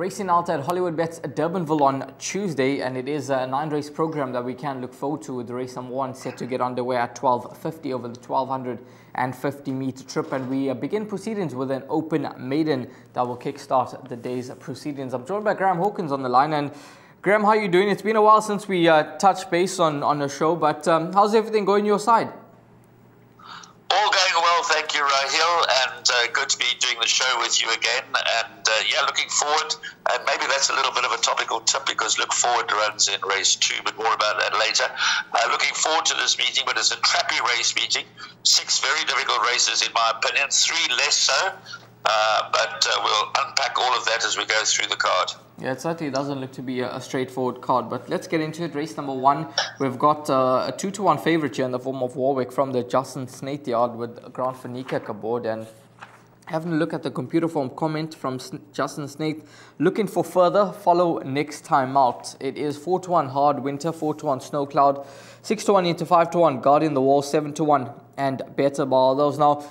Racing out at Hollywoodbets Durbanville on Tuesday, and it is a 9-race program that we can look forward to, with race number 1 set to get underway at 12:50 over the 1250-meter trip. And we begin proceedings with an open maiden that will kickstart the day's proceedings. I'm joined by Graham Hawkins on the line. And Graham, how are you doing? It's been a while since we touched base on the show, but how's everything going your side? All going well, thank you, Rahil, and good to be doing the show with you again. And yeah, looking forward, and maybe that's a little bit of a topical tip because Look Forward runs in race 2, but more about that later. Looking forward to this meeting, but it's a trappy race meeting. 6 very difficult races, in my opinion, 3 less so. But we'll unpack all of that as we go through the card. Yeah, it certainly doesn't look to be a straightforward card, but let's get into it. Race number 1, we've got a 2-to-1 favourite here in the form of Warwick from the Justin Snaith yard with Grant Verniekerk aboard. And having a look at the computer form comment from Justin Snaith, looking for further, follow next time out. It is 4-to-1 Hard Winter, 4-to-1 Snow Cloud, 6-to-1 into 5-to-1 Guarding the Wall, 7-to-1 and Better Bar. Those now,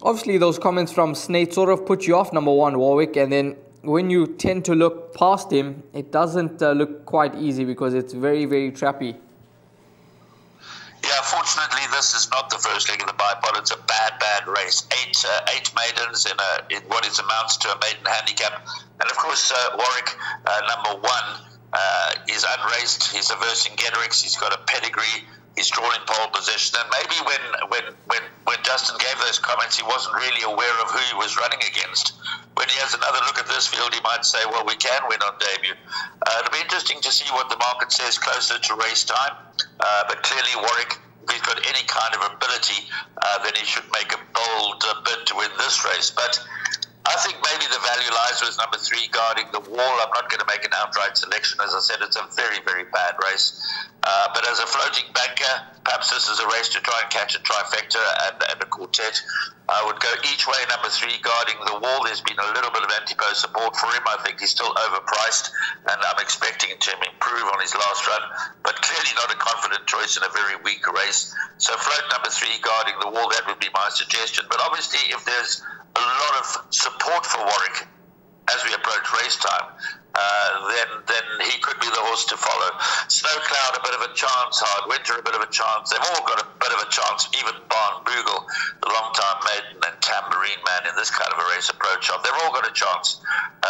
obviously those comments from Snaith sort of put you off number 1 Warwick, and then when you tend to look past him, it doesn't look quite easy because it's very, very trappy. Yeah, fortunately, this is not the first leg of the bipod. It's a bad race. Eight maidens in what it amounts to a maiden handicap. And of course, Warwick, number 1, is unraced. He's a Vercingetorix. He's got a pedigree. He's drawing pole position. And maybe when Justin gave those comments, he wasn't really aware of who he was running against. When he has another look at this field, he might say, well, we can win on debut. It'll be interesting to see what the market says closer to race time. But clearly, Warwick, if he's got any kind of ability, then he should make a bold bid to win this race. But I think maybe the value lies with number 3, Guarding the Wall. I'm not going to make an outright selection. As I said, it's a very, very bad race. But as a floating banker, perhaps this is a race to try and catch a trifecta and a quartet. I would go each way, number 3, Guarding the Wall. There's been a little bit of anti-post support for him. I think he's still overpriced, and I'm expecting him to improve on his last run, but clearly not a confident choice in a very weak race. So float number 3, Guarding the Wall, that would be my suggestion. But obviously, if there's a lot of support for Warwick as we approach race time, then he could be the horse to follow. Snow Cloud, a bit of a chance. Hard Winter, a bit of a chance. They've all got a bit of a chance. Even Barn Boogle, the long-time maiden and Tambourine Man in this kind of a race approach on, they've all got a chance.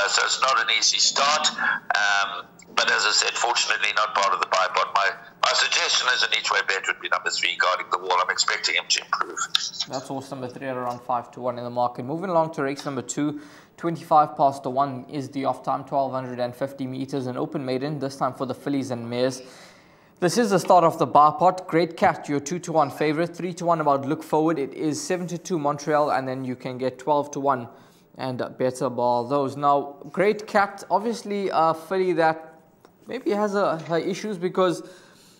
So it's not an easy start. But as I said, fortunately not part of the bipod. My suggestion as an each-way bet would be number 3, Guarding the Wall. I'm expecting him to improve. That's horse number 3 at around 5-to-1 in the market. Moving along to race number 2, 25 past the 1 is the off time, 1250 meters, an open maiden, this time for the fillies and mares. This is the start of the bipod. Great Cat, your 2-to-1 favorite, 3-to-1 about Look Forward. It is 7-to-2 Montreal, and then you can get 12-to-1 and Better Bar. Those now, Great Cat, obviously a filly that maybe has her issues because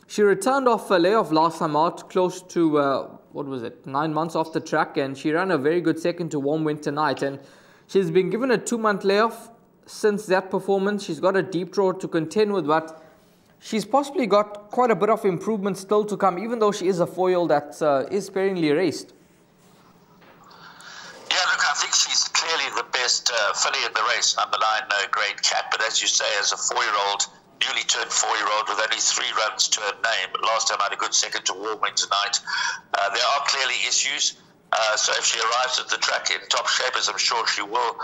she returned off a layoff last time out, close to, 9 months off the track, and she ran a very good second to Warm Winter Night, and she's been given a 2-month layoff since that performance. She's got a deep draw to contend with, but she's possibly got quite a bit of improvement still to come, even though she is a foil that is sparingly raced. Yeah, look, I think she's clearly the best filly in the race, number 9, Great Cat. But as you say, as a 4-year-old, newly turned 4-year-old with only 3 runs to her name, last time I had a good second to Warm Winter Night. There are clearly issues. So if she arrives at the track in top shape, as I'm sure she will,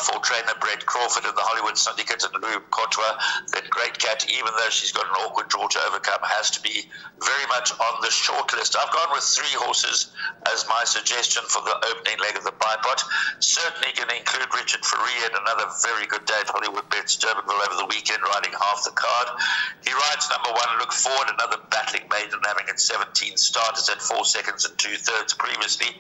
for trainer Brett Crawford and the Hollywood Syndicate and Lou Kotwa, then Great Cat, even though she's got an awkward draw to overcome, has to be very much on the short list. I've gone with 3 horses as my suggestion for the opening leg of the bipod. Certainly going to include Richard Ferrier and another very good day at Hollywoodbets Durbanville over the weekend, riding half the card. He rides number 1, Look Forward, another battling maiden, having its 17 starters at 4 seconds and 2/3 previously.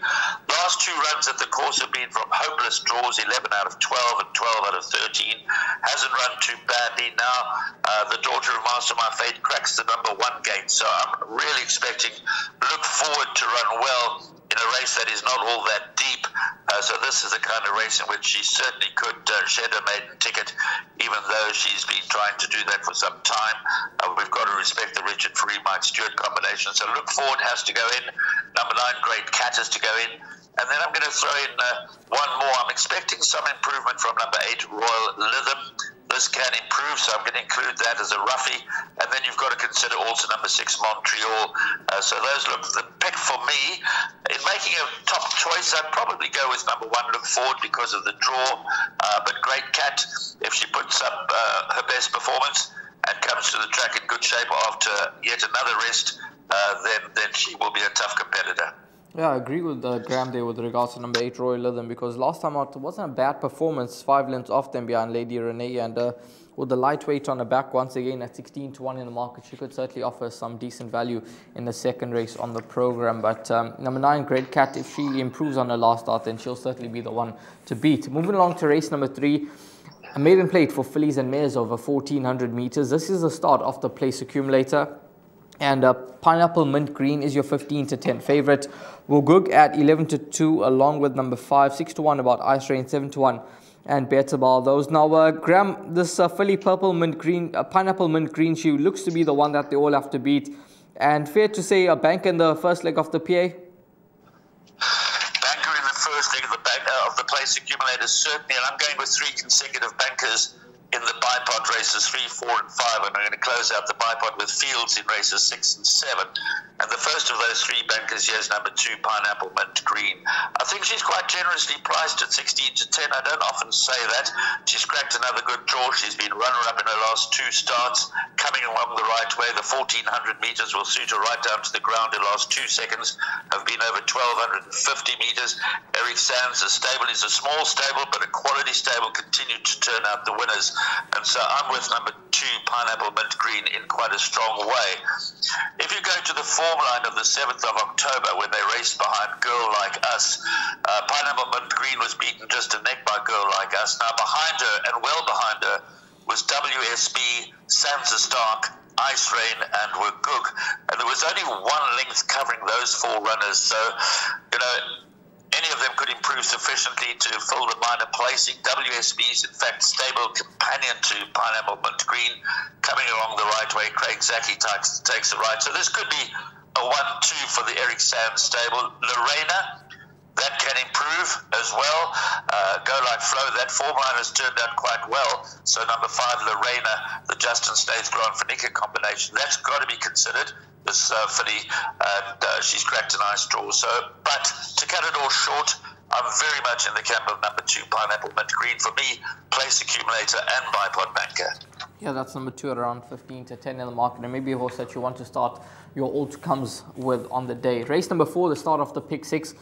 Last 2 runs at the course have been from hopeless draws, 11 out of 12 and 12 out of 13. Hasn't run too badly. Now, the daughter of Master My Fate cracks the number 1 gate. So I'm really expecting Look Forward to run well in a race that is not all that deep. So this is the kind of race in which she certainly could shed a maiden ticket, even though she's been trying to do that for some time. We've got to respect the Richard Free Mike Stewart combination. So Look Forward has to go in. Number 9, Great Cat, has to go in. And then I'm going to throw in one more. I'm expecting some improvement from number 8, Royal Lytham. this can improve, so I'm going to include that as a roughie. And then you've got to consider also number 6, Montreal. So those look the pick for me. In making a top choice, I'd probably go with number 1, Look Forward, because of the draw. But Great Cat, if she puts up her best performance and comes to the track in good shape after yet another rest, then she will be a tough competitor. Yeah, I agree with Graham there with regards to number 8, Royal Rhythm, because last time out it wasn't a bad performance, 5 lengths off them behind Lady Renee, and with the lightweight on the back once again at 16 to 1 in the market, she could certainly offer some decent value in the second race on the program. But number 9, Great Cat, if she improves on her last start, then she'll certainly be the one to beat. Moving along to race number 3, a maiden plate for fillies and mares over 1,400 meters. This is the start of the place accumulator. And Pineapple Mint Green is your 15 to 10 favorite. Wogug at 11 to 2, along with number 5, 6 to 1 about Ice Rain, 7 to 1 and Better Ball. Those now, Graham, this filly Purple Mint Green, Pineapple Mint Green, she looks to be the one that they all have to beat. And fair to say, a bank in the first leg of the PA. Banker in the first leg of the place accumulator, certainly, and I'm going with 3 consecutive bankers in the bipod races 3, 4, and 5, and I'm going to close out the bipod with fields in races 6 and 7. And the first of those 3 bankers here is number 2, Pineapple Mint Green. I think she's quite generously priced at 16 to 10. I don't often say that. She's cracked another good draw. She's been runner-up in her last 2 starts, coming along the right way. The 1,400 meters will suit her right down to the ground. Her last 2 seconds have been over 1,250 meters. Eric Sands' stable is a small stable, but a quality stable, continued to turn out the winners. And so I'm with number 2, Pineapple Mint Green, in quite a strong way. If you go to the form line of the 7th of October, when they raced behind Girl Like Us, Pineapple Mint Green was beaten just a neck by Girl Like Us. Now behind her, and well behind her, was WSB, Sansa Stark, Ice Rain, and Wogug. And there was only 1 length covering those 4 runners. So, you know, any of them could improve sufficiently to fill the minor placing. WSB is, in fact, stable companion to Pineapple Mint Green, coming along the right way. Craig Zaki takes the right. So this could be a 1-2 for the Eric Sands stable. Lorena, that can improve as well. Go Like Flow, that form line has turned out quite well. So number 5, Lorena, the Justin States Grand Finica combination, that's got to be considered. This filly, and she's cracked a nice draw. So, but to cut it all short, I'm very much in the camp of number 2, Pineapple Mint Green. For me, place accumulator and bipod banker. Yeah, that's number 2 at around 15 to 10 in the market, and maybe a horse that you want to start your alt comes with on the day. Race number 4, the start of the pick 6.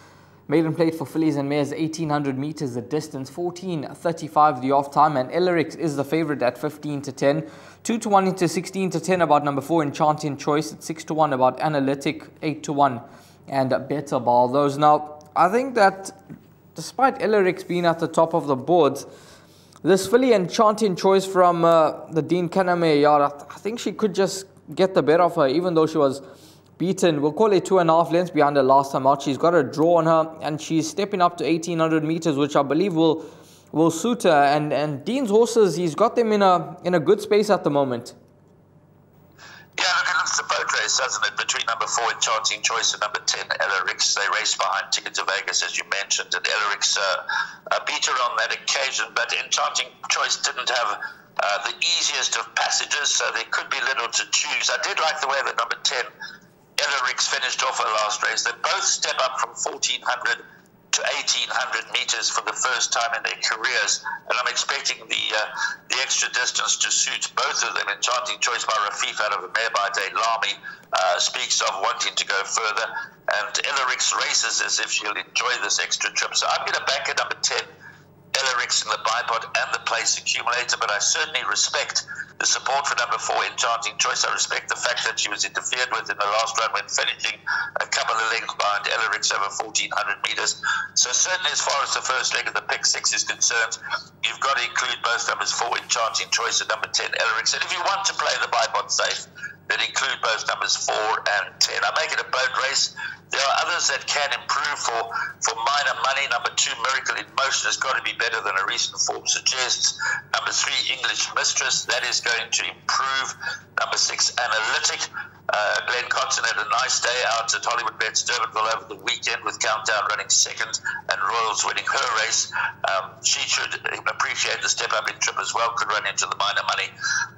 Maiden plate for fillies and mares, 1,800 meters the distance, 14:35 the off time, and Ellerix is the favorite at 15 to 10. 2 to 1 into 16 to 10 about number 4, Enchanting Choice, at 6 to 1 about Analytic, 8 to 1 and Better Ball. Those now, I think that despite Ellerix being at the top of the boards, this filly Enchanting Choice from the Dean Kaname yard, I think she could just get the better of her, even though she was beaten, we'll call it 2.5 lengths behind her last time out. She's got a draw on her, and she's stepping up to 1,800 meters, which I believe will suit her. And Dean's horses, he's got them in a good space at the moment. Yeah, look, it's a boat race, doesn't it? Between number 4, Enchanting Choice, and number 10, Ellerix. They race behind Ticket to Vegas, as you mentioned, and Ellerix beat her on that occasion. But Enchanting Choice didn't have the easiest of passages, so there could be little to choose. I did like the way that number 10, Ellerix, finished off her last race. They both step up from 1,400 to 1,800 meters for the first time in their careers, and I'm expecting the extra distance to suit both of them. Enchanting Choice by Rafif out of a mare by Day Lamy speaks of wanting to go further, and Ellerix races as if she'll enjoy this extra trip. So I'm going to back at number 10, Ellerix, in the bipod and the place accumulator, but I certainly respect the support for number 4, Enchanting Choice. I respect the fact that she was interfered with in the last run when finishing a couple of lengths behind Ellerix over 1,400 meters. So certainly as far as the first leg of the pick 6 is concerned, you've got to include both numbers 4, Enchanting Choice, and number 10, Ellerix. And if you want to play the bipod safe, then include both numbers 4 and 10. I make it a boat race. There are others that can improve for minor money. Number 2, Miracle in Motion, has got to be better than a recent form suggests. Number 3, English Mistress, that is going to improve. Number 6, Analytic, Glenn Cotton had a nice day out at Hollywoodbets Durbanville over the weekend with Countdown running second and Royals winning her race. She should appreciate the step up in trip as well, could run into the minor money.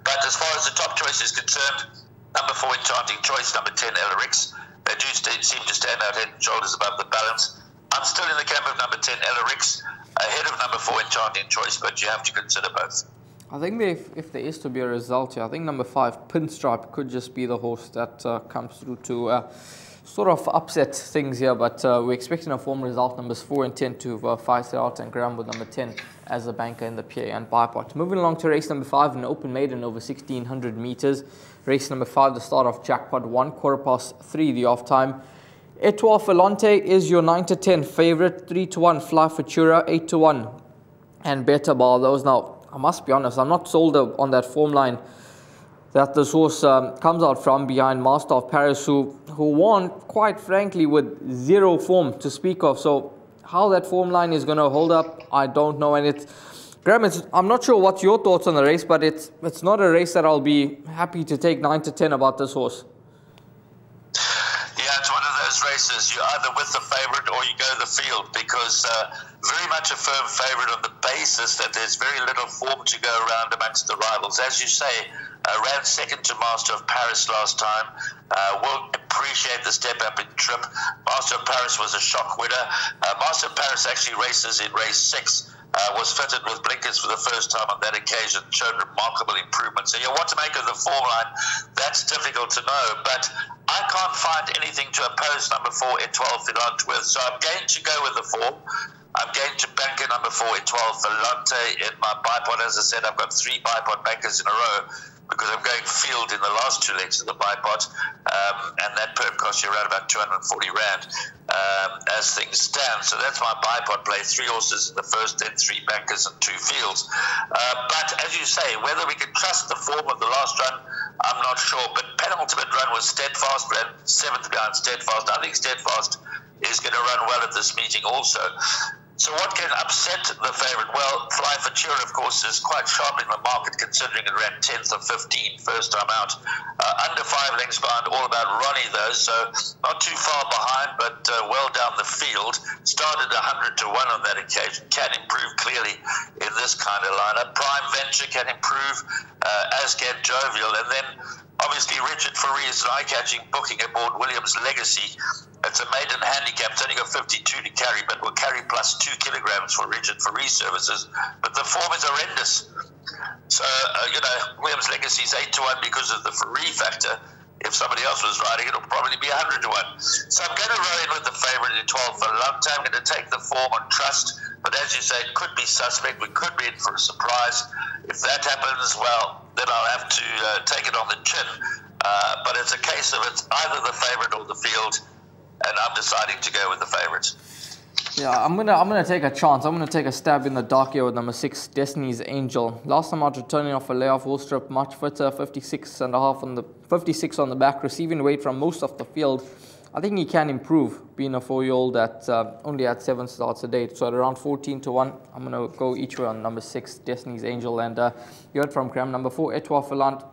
But as far as the top choice is concerned, number 4 Enchanting Choice, number 10 Ellerix, they do seem to stand out head and shoulders above the balance. I'm still in the camp of number 10 Ellerix, ahead of number 4 Enchanting Choice, but you have to consider both. I think if there is to be a result here, I think number 5 Pinstripe could just be the horse that comes through to sort of upset things here, but we're expecting a form result, numbers 4 and 10 to fight it out, and Graham with number 10 as a banker in the PA and bipot. Moving along to race number 5, an open maiden over 1600 meters. Race number 5, the start of jackpot 1, 3:15 the off time. Etoile Falante is your 9 to 10 favorite, 3 to 1 Fly Futura, 8 to 1 and Better Bar. Those now, I must be honest, I'm not sold on that form line that this horse comes out from behind Master of Paris, who won, quite frankly, with zero form to speak of. So how that form line is going to hold up, I don't know. And Graham, I'm not sure what's your thoughts on the race, but it's not a race that I'll be happy to take 9 to 10 about this horse. Yeah, it's one of those races, you're either with the favourite or you go the field, because very much a firm favourite on the basis that there's very little form to go around amongst the rivals. As you say, ran second to Master of Paris last time. Will appreciate the step up in trip. Master of Paris was a shock winner. Master of Paris actually races in race 6. Was fitted with blinkers for the first time on that occasion, showed remarkable improvement. So what to make of the form line, that's difficult to know, but I can't find anything to oppose number 4 Etoile Filante with, so I'm going to go with the form. I'm going to bank number 4 Etoile Filante in my bipot. As I said, I've got 3 bipot bankers in a row, because I'm going field in the last 2 legs of the bipot, and that perp costs you around about 240 Rand as things stand. So that's my bipot play, 3 horses in the first, then 3 bankers and 2 fields. But as you say, whether we can trust the form of the last run, I'm not sure. But penultimate run was Steadfast, ran 7th behind Steadfast. I think Steadfast is going to run well at this meeting also. So what can upset the favourite? Well, Fly Futura, of course, is quite sharp in the market, considering it ran 10th of 15 first time out. Under 5 lengths behind All About Ronnie, though, so not too far behind, but well down the field. Started 100 to 1 on that occasion. Can improve clearly in this kind of lineup. Prime Venture can improve, as can Jovial. And then, obviously, Richard Faree's eye-catching booking aboard Williams Legacy. It's a maiden handicap. It's only got 52 to carry, but will carry plus 2 kilograms for Richard Faree services. But the form is horrendous. So, Williams Legacy is 8 to 1 because of the Faree factor. If somebody else was riding, it'll probably be 100 to 1. So I'm going to roll in with the favourite in 12 for Falante. I'm going to take the form on trust. But as you say, it could be suspect. We could be in for a surprise. If that happens, well, then I'll have to take it on the chin. But it's a case of it's either the favourite or the field, and I'm deciding to go with the favourites. Yeah, I'm gonna take a chance. I'm gonna take a stab in the dark here with number 6, Destiny's Angel. Last time out, returning off a layoff wall strip, much fitter, 56 on the back, receiving weight from most of the field. I think he can improve, being a 4-year-old that only had 7 starts a date. So at around 14 to 1, I'm gonna go each way on number 6, Destiny's Angel, and you heard from Graham. Number 4, Etoile Filante.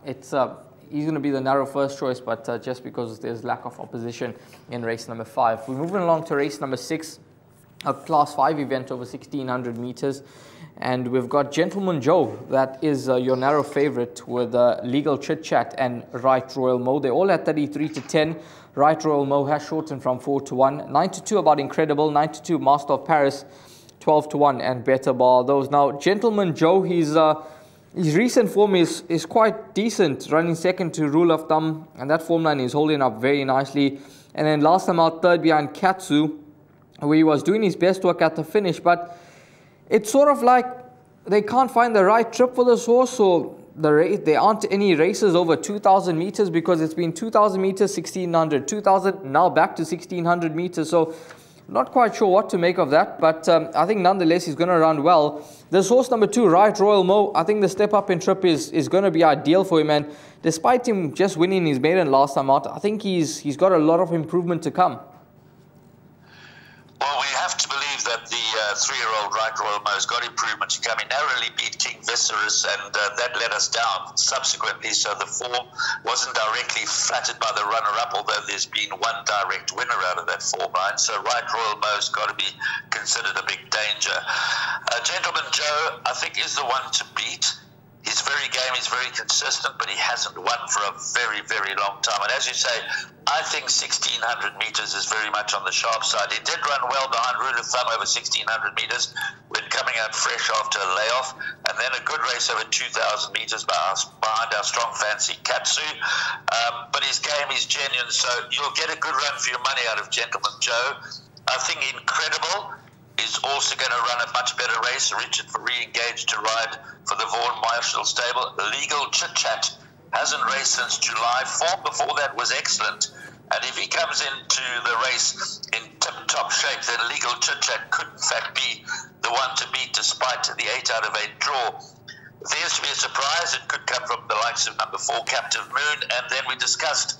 He's going to be the narrow first choice, but just because there's lack of opposition in race number 5. We're moving along to race number 6, a Class 5 event over 1600 meters. And we've got Gentleman Joe, that is your narrow favorite, with Legal Chit Chat and Right Royal Mo. They're all at 33 to 10. Right Royal Mo has shortened from 4 to 1. 9 to 2 about Incredible. 9 to 2 Master of Paris. 12 to 1 and Better Bar. Those now, Gentleman Joe, his recent form is quite decent, running second to Rule of Thumb, and that form line is holding up very nicely. And then last time out, 3rd behind Katsu, where he was doing his best work at the finish, but it's sort of like they can't find the right trip for this horse, so there aren't any races over 2,000 meters, because it's been 2,000 meters, 1,600, 2,000, now back to 1,600 meters, so not quite sure what to make of that, but I think nonetheless he's going to run well. This horse number 2, Right Royal Mo, I think the step up in trip is going to be ideal for him, and despite him just winning his maiden last time out, I think he's got a lot of improvement to come. Well, we have to believe that the 3-year-old Right Royal Mo has got improvement to come. He narrowly beat King Viserys, and that let us down subsequently. So the form wasn't directly flattered by the runner-up, although there's been one direct winner out of that form line. So Right Royal Mo's got to be considered a big danger. Gentleman Joe, I think, is the one to beat. His very game is very consistent, but he hasn't won for a very, very long time. And as you say, I think 1,600 meters is very much on the sharp side. He did run well behind rule of thumb over 1,600 meters when coming out fresh after a layoff, and then a good race over 2,000 meters behind our strong fancy Katsu. But his game is genuine, so you'll get a good run for your money out of Gentleman Joe. I think Incredible is also going to run a much better race. Richard Fourie engaged to ride for the Vaughan Marshall stable. Legal Chit Chat hasn't raced since July. Form before that was excellent. And if he comes into the race in tip-top shape, then Legal Chit Chat could in fact be the one to beat despite the 8 out of 8 draw. If there's to be a surprise, it could come from the likes of number 4, Captive Moon. And then we discussed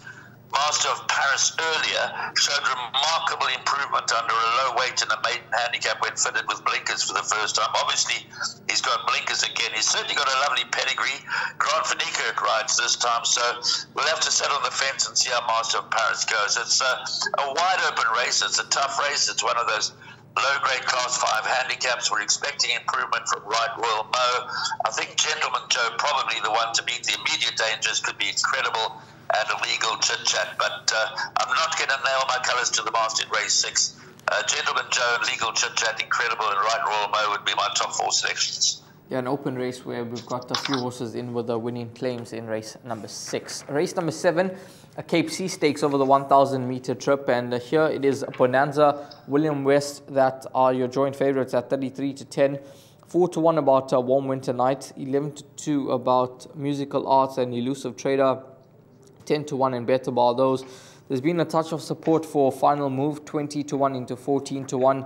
Master of Paris earlier, showed remarkable improvement under a low weight in a maiden handicap when fitted with blinkers for the first time. Obviously, he's got blinkers again. He's certainly got a lovely pedigree. Grant van Niekerk rides this time, so we'll have to sit on the fence and see how Master of Paris goes. It's a wide open race. It's a tough race. It's one of those low-grade Class 5 handicaps. We're expecting improvement from Right Royal Mo. I think Gentleman Joe probably the one to beat. The immediate dangers could be Incredible and a Legal Chit Chat, but I'm not going to nail my colours to the mast in race 6. Gentleman Joe and Legal Chit Chat, Incredible, and Right Royal Mo would be my top 4 selections. Yeah, an open race where we've got a few horses in with the winning claims in race number 6. Race number 7, a Cape Sea Stakes over the 1,000 meter trip, and here it is Bonanza, William West that are your joint favourites at 33 to 10. 4 to 1 about Warm Winter Night, 11 to 2 about Musical Arts and Elusive Trader, 10 to 1 and Better Bar those. There's been a touch of support for Final Move, 20 to 1 into 14 to 1.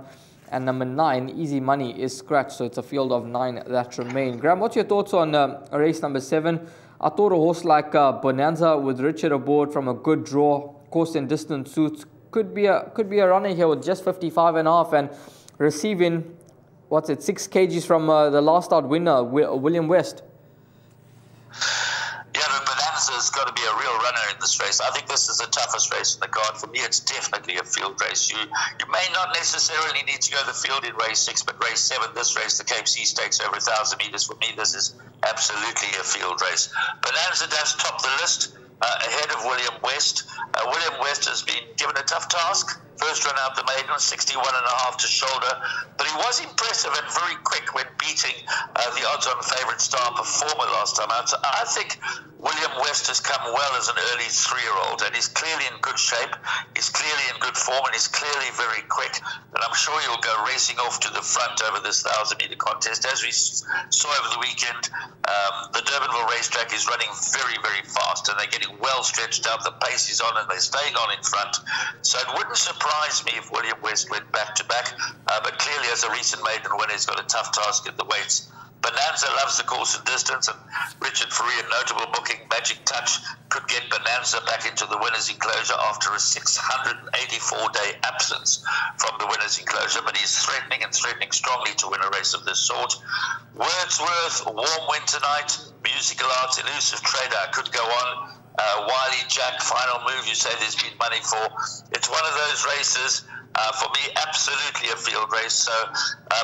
And number 9, Easy Money, is scratched, so it's a field of 9 that remain. Graham, what's your thoughts on race number 7? I thought a horse like Bonanza with Richard aboard from a good draw, course and distance suits, could be a runner here with just 55.5 and receiving, 6 kgs from the last start winner, William West. Has got to be a real runner in this race. I think this is the toughest race in the card. For me, it's definitely a field race. You may not necessarily need to go the field in race 6, but race 7, this race, the Cape Sea Stakes over 1,000 meters, for me, this is absolutely a field race. Bonanza does top the list ahead of William West. William West has been given a tough task. First run out the maiden, 61.5 to shoulder, but he was impressive and very quick when beating the odds-on favourite Star Performer last time out. So I think William West has come well as an early 3-year-old, and he's clearly in good shape, he's clearly in good form, and he's clearly very quick. And I'm sure he'll go racing off to the front over this 1,000-metre contest. As we saw over the weekend, the Durbanville racetrack is running very, very fast, and they're getting well stretched out. The pace is on, and they're staying on in front. So it wouldn't surprise me if William West went back-to-back, but clearly as a recent maiden winner, he's got a tough task at the weights. Bonanza loves the course and distance, and Richard Fourie, a notable booking, Magic Touch, could get Bonanza back into the winner's enclosure after a 684-day absence from the winner's enclosure, but he's threatening and threatening strongly to win a race of this sort. Wordsworth, Warm Winter Night, Musical Arts, Elusive Trader could go on. Wiley Jack, Final Move, you say there's been money for. It's one of those races, for me, absolutely a field race. So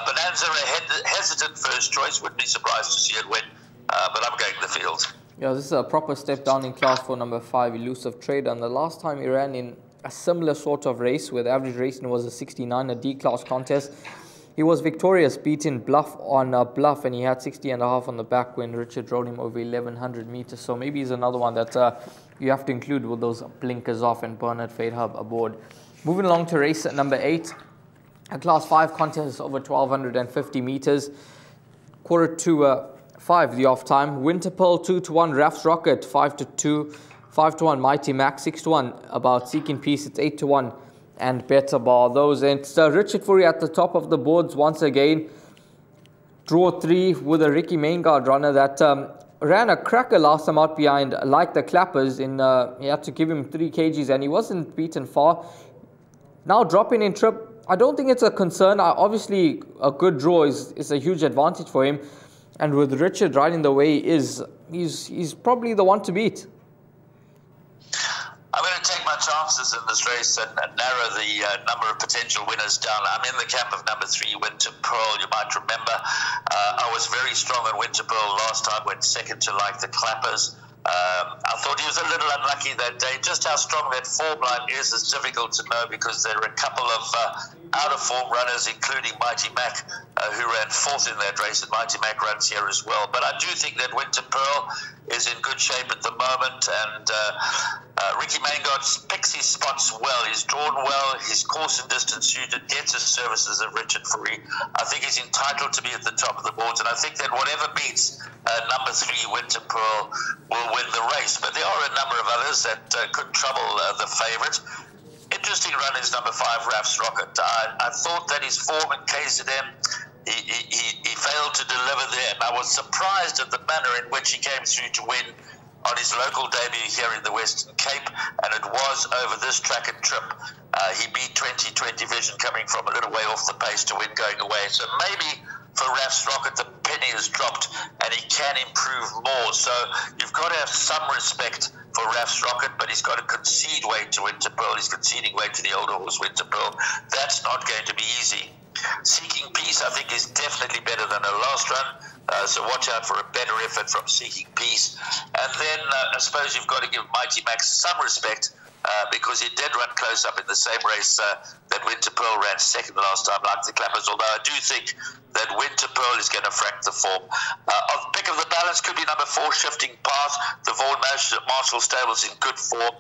Bonanza, a hesitant first choice, wouldn't be surprised to see it win, but I'm going the field. Yeah, this is a proper step down in class for number 5, Elusive Trader. And the last time he ran in a similar sort of race, where the average racing was a 69, a D-class contest, he was victorious, beating Bluff on Bluff, and he had 60.5 on the back when Richard rode him over 1,100 meters. So maybe he's another one that you have to include with those blinkers off and Bernard Fadehub aboard. Moving along to race number 8, a Class 5 contest over 1,250 meters. 4:45 the off time. Winterpearl 2 to 1, Raff's Rocket 5 to 2, 5 to 1 Mighty Max, 6 to 1 about Seeking Peace, it's 8 to 1. And Better Bar those. And Richard Fourie at the top of the boards once again. Draw 3 with a Ricky Maingard runner that ran a cracker last time out behind, like the Clappers. He had to give him 3 kgs and he wasn't beaten far. Now dropping in trip, I don't think it's a concern. Obviously, a good draw is a huge advantage for him. And with Richard riding the way he's probably the one to beat. I'm going to take my chances in this race and narrow the number of potential winners down. I'm in the camp of number 3, Winter Pearl. You might remember I was very strong on Winter Pearl last time, went second to Like the Clappers. I thought he was a little unlucky that day. Just how strong that form line is difficult to know, because there are a couple of out-of-form runners, including Mighty Mac, who ran 4th in that race, and Mighty Mac runs here as well. But I do think that Winter Pearl is in good shape at the moment, and Ricky Mangard picks his spots well. He's drawn well, his course and distance suited, gets his services of Richard Free. I think he's entitled to be at the top of the boards, and I think that whatever beats number 3, Winter Pearl, will win the race. But there are a number of others that could trouble the favourite. Interesting run is number 5, Raf's Rocket. I thought that his form in KZN, he failed to deliver there, and I was surprised at the manner in which he came through to win on his local debut here in the Western Cape, and it was over this track and trip. He beat 2020 Vision coming from a little way off the pace to win going away. So maybe for Raf's Rocket the penny has dropped and he can improve more. So you've got to have some respect for Raf's Rocket, but he's got to concede weight to Winter Pearl. He's conceding weight to the older horse Winter Pearl. That's not going to be easy. Seeking Peace, I think, is definitely better than her last run. So watch out for a better effort from Seeking Peace. And then I suppose you've got to give Mighty Max some respect, because he did run close up in the same race that Winter Pearl ran second last time, Like the Clappers, although I do think that Winter Pearl is going to frank the form. Pick of the balance could be number 4, Shifting Path. The Vaughan Marshall Stable's in good form,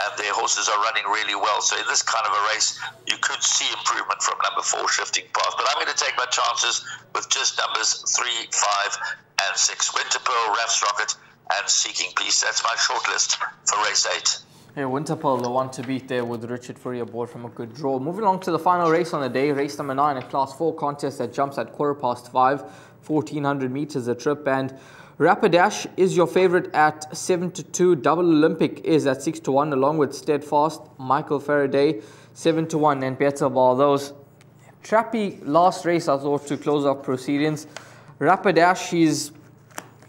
and their horses are running really well. So in this kind of a race, you could see improvement from number 4, Shifting Path. But I'm going to take my chances with just numbers 3, 5, and 6. Winter Pearl, Raf's Rocket, and Seeking Peace. That's my short list for race 8. Yeah, Winter Pearl, the one to beat there with Richard Furrier aboard from a good draw. Moving along to the final race on the day, race number 9, a Class 4 contest that jumps at 5:15, 1,400 meters a trip. And Rapidash is your favorite at 7-2. Double Olympic is at 6-1, along with Steadfast, Michael Faraday, 7-1, and Better Ball. Those trappy last race, I thought, to close off proceedings. Rapidash,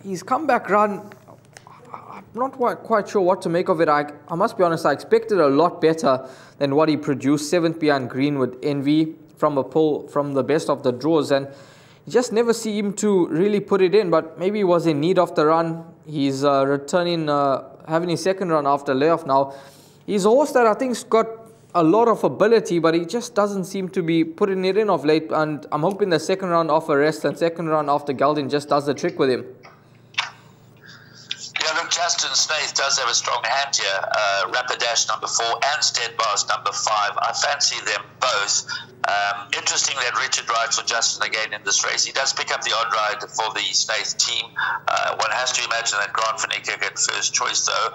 his comeback run, not quite sure what to make of it. I must be honest, I expected a lot better than what he produced. 7th behind Greenwood Envy from a pull from the best of the draws, and he just never seemed to really put it in. But maybe he was in need of the run. He's returning, having his second run after layoff now. He's a horse that I think's got a lot of ability, but he just doesn't seem to be putting it in of late. And I'm hoping the second round off a rest and second round after Gelding just does the trick with him. Justin Snaith does have a strong hand here. Rapidash number 4 and Steadfast number 5. I fancy them both. Interesting that Richard rides for Justin again in this race. He does pick up the odd ride for the Snaith team. One has to imagine that Grant Van Eyck get first choice though.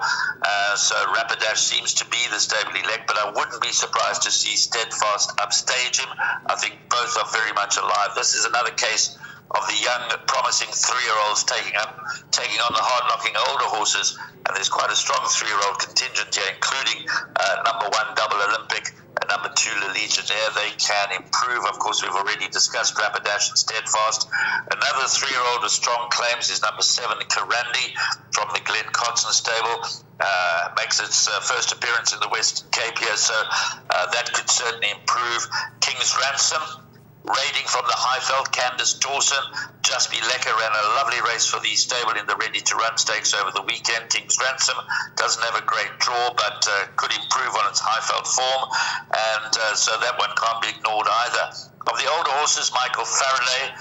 So Rapidash seems to be the stable elect, but I wouldn't be surprised to see Steadfast upstage him. I think both are very much alive. This is another case of the young, promising 3-year-olds taking on the hard-knocking older horses, and there's quite a strong 3-year-old contingent here, including number 1 Double Olympic and number 2 Le Legionnaire. They can improve. Of course, we've already discussed Rapidash and Steadfast. Another 3-year-old with strong claims is number 7 Karandi from the Glen Cotson stable. Makes its first appearance in the Western Cape here, so that could certainly improve. King's Ransom, raiding from the Highveld, Candice Dawson. Just Be Lekker ran a lovely race for the stable in the Ready to Run stakes over the weekend. King's Ransom doesn't have a great draw, but could improve on its Highveld form, and so that one can't be ignored either. Of the older horses, Michael Faraday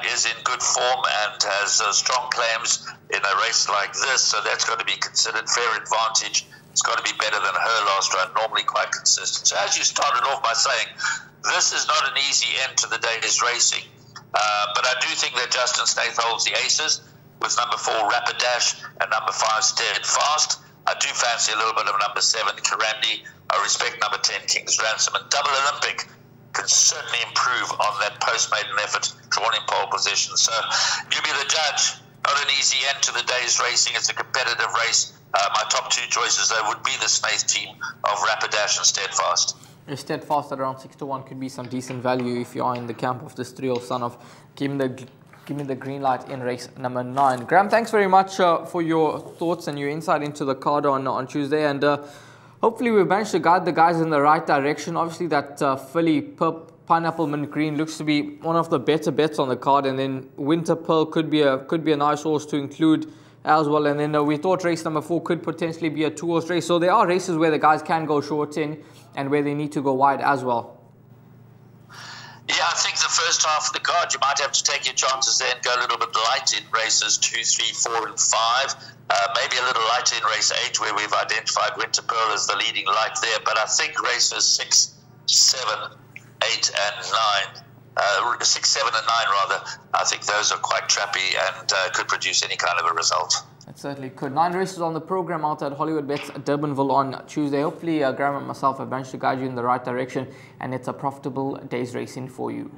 is in good form and has strong claims in a race like this, so that's got to be considered. Fair Advantage, it's got to be better than her last run, normally quite consistent. So as you started off by saying, this is not an easy end to the day's racing, but I do think that Justin Snaith holds the aces with number 4 Rapidash and number 5 Steadfast. I do fancy a little bit of number 7 Karandi. I respect number 10 King's Ransom, and Double Olympic can certainly improve on that post-maiden effort, drawn in pole position. So you be the judge. Not an easy end to the day's racing. It's a competitive race. My top 2 choices, though, would be the Snaith team of Rapidash and Steadfast. Steadfast at around 6-1 could be some decent value if you are in the camp of this 3-year-old son of Kim the give me the green light in race number 9. Graham, thanks very much for your thoughts and your insight into the card on Tuesday, and hopefully we've managed to guide the guys in the right direction. Obviously that filly Pineapple Mint Green looks to be one of the better bets on the card, and then Winter Pearl could be a nice horse to include as well. And then we thought race number 4 could potentially be a 2-horse race. So there are races where the guys can go short in and where they need to go wide as well. Yeah, I think the first half of the card, you might have to take your chances there and go a little bit light in races 2, 3, 4 and 5. Maybe a little lighter in race 8, where we've identified Winter Pearl as the leading light there. But I think races 6, 7, 8 and 9, 6, 7 and 9 rather, I think those are quite trappy and could produce any kind of a result. It certainly could. 9 races on the program out at Hollywoodbets Durbanville on Tuesday. Hopefully Graham and myself have managed to guide you in the right direction, and it's a profitable day's racing for you.